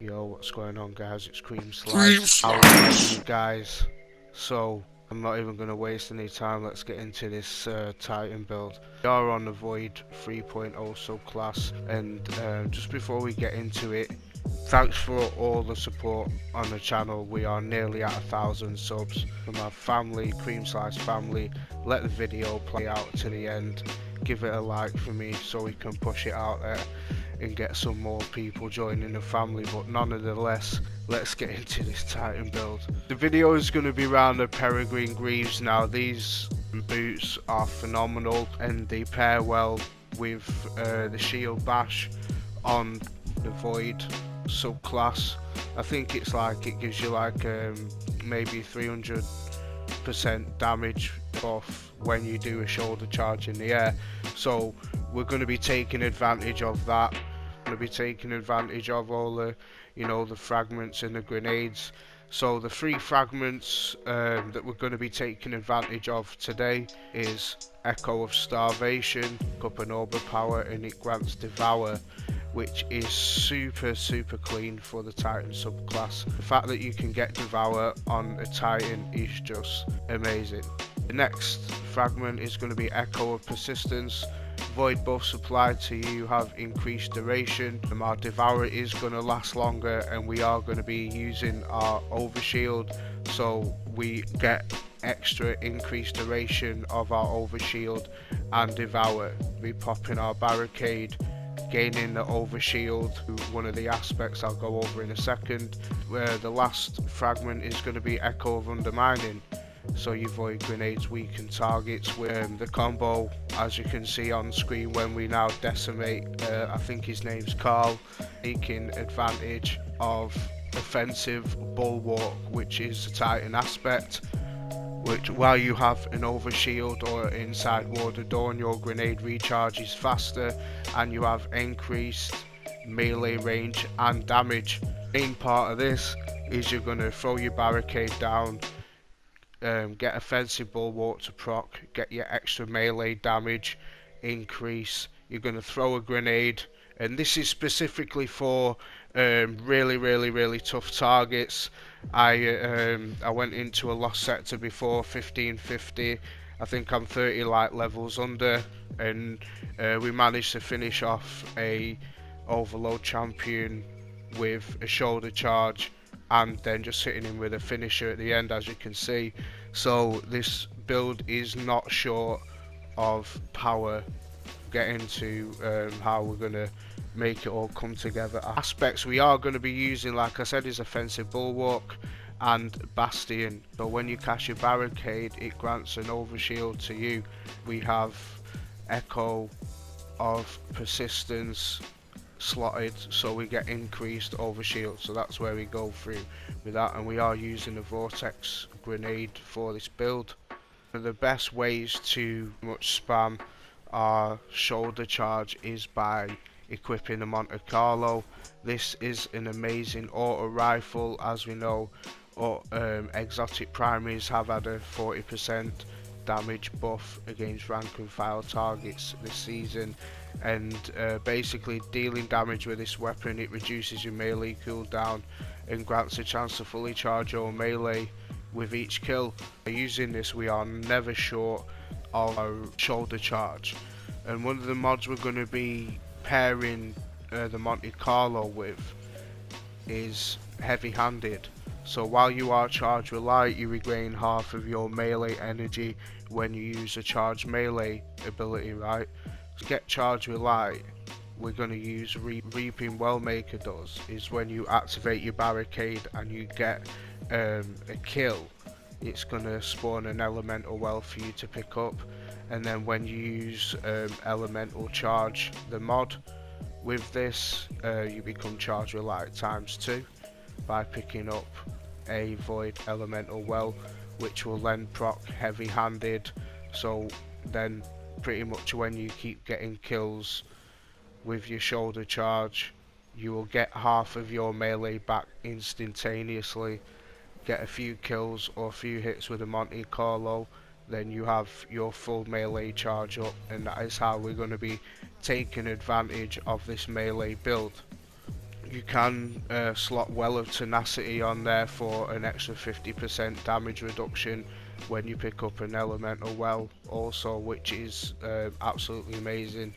Yo, what's going on, guys? It's Cream Slice. How are you guys? So, I'm not even going to waste any time. Let's get into this Titan build. We are on the Void 3.0 subclass, and just before we get into it, thanks for all the support on the channel. We are nearly at 1,000 subs. From our family, Cream Slice family, let the video play out to the end. Give it a like for me so we can push it out there and get some more people joining the family. But nonetheless, let's get into this Titan build. The video is going to be around the Peregrine Greaves. Now, these boots are phenomenal and they pair well with the Shield Bash on the Void subclass. I think it's like it gives you like maybe 300% damage off when you do a shoulder charge in the air. So we're going to be taking advantage of that. We're going to be taking advantage of all the, the fragments and the grenades. So the 3 fragments that we're going to be taking advantage of today is Echo of Starvation, Cup and Overpower, and it grants Devour, which is super clean for the Titan subclass. The fact that you can get Devour on a Titan is just amazing. The next fragment is going to be Echo of Persistence. Void buffs applied to you have increased duration. Our Devour is going to last longer, and we are going to be using our Overshield, so we get extra increased duration of our Overshield and Devour. We pop in our Barricade, gaining the Overshield, one of the aspects I'll go over in a second. Where the last fragment is going to be Echo of Undermining, so you void grenades weaken targets with the combo, as you can see on screen when we now decimate. I think his name's Carl, taking advantage of offensive bulwark, which is the Titan aspect, which while you have an overshield or inside ward adorn, your grenade recharges faster and you have increased melee range and damage. The main part of this is you're going to throw your barricade down, get offensive bulwark to proc, get your extra melee damage increase. You're going to throw a grenade, and this is specifically for really tough targets. I went into a lost sector before, 1550. I think I'm 30 light levels under, and we managed to finish off a overload champion with a shoulder charge and then just hitting him with a finisher at the end, as you can see. So this build is not short of power. Get into how we're going to make it all come together. Aspects we are going to be using, like I said, is offensive bulwark and bastion. So when you cast your barricade, it grants an overshield to you. We have Echo of Persistence slotted, so we get increased overshield, so that's where we go through with that. And we are using a vortex grenade for this build. One of the best ways to much spam our shoulder charge is by equipping the Monte Carlo. This is an amazing auto rifle. As we know, exotic primaries have had a 40% damage buff against rank and file targets this season, and basically dealing damage with this weapon, it reduces your melee cooldown and grants a chance to fully charge your melee with each kill. By using this, we are never short of a shoulder charge, and one of the mods we're going to be pairing the Monte Carlo with is heavy-handed. So while you are charged with light, you regain half of your melee energy when you use a charged melee ability, right? To get charged with light, we're going to use Reaping Wellmaker does, is when you activate your barricade and you get a kill, it's going to spawn an elemental well for you to pick up. And then when you use elemental charge, the mod with this, you become charged with light ×2 by picking up a void elemental well, which will then proc heavy-handed. So then pretty much when you keep getting kills with your shoulder charge, you will get half of your melee back instantaneously. Get a few kills or a few hits with a Monte Carlo, then you have your full melee charge up, and that is how we're going to be taking advantage of this melee build. You can slot Well of Tenacity on there for an extra 50% damage reduction when you pick up an elemental well also, which is absolutely amazing.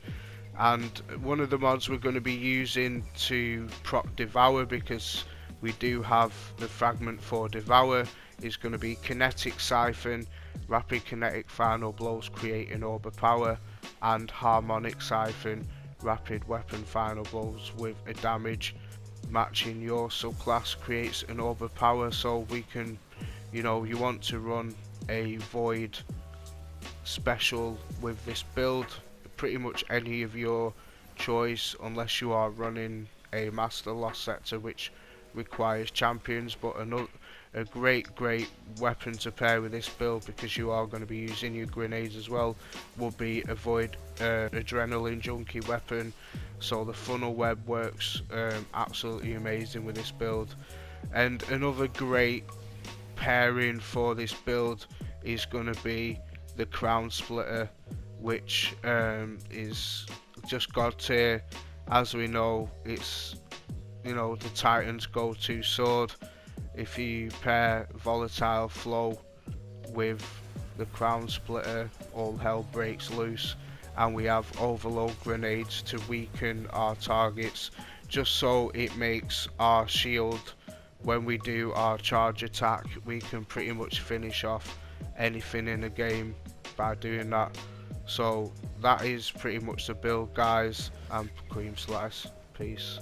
And one of the mods we're going to be using to proc Devour, because we do have the fragment for Devour, is going to be Kinetic Siphon, Rapid Kinetic Final Blows creating overpower, and Harmonic Siphon, Rapid Weapon Final Blows with a damage matching your subclass creates an overpower. So we can, you know, you want to run a void special with this build, pretty much any of your choice, unless you are running a Master Lost sector which requires champions. But a great weapon to pair with this build, because you are going to be using your grenades as well, will be a void adrenaline junkie weapon. So the funnel web works absolutely amazing with this build. And another great pairing for this build is going to be the Crown Splitter, which is just god tier. As we know, it's, you know, the Titan's go-to sword. If you pair Volatile Flow with the Crown Splitter, all hell breaks loose. And we have overload grenades to weaken our targets, just so it makes our shield, when we do our charge attack, we can pretty much finish off anything in the game by doing that. So that is pretty much the build, guys, and cream slice. Peace.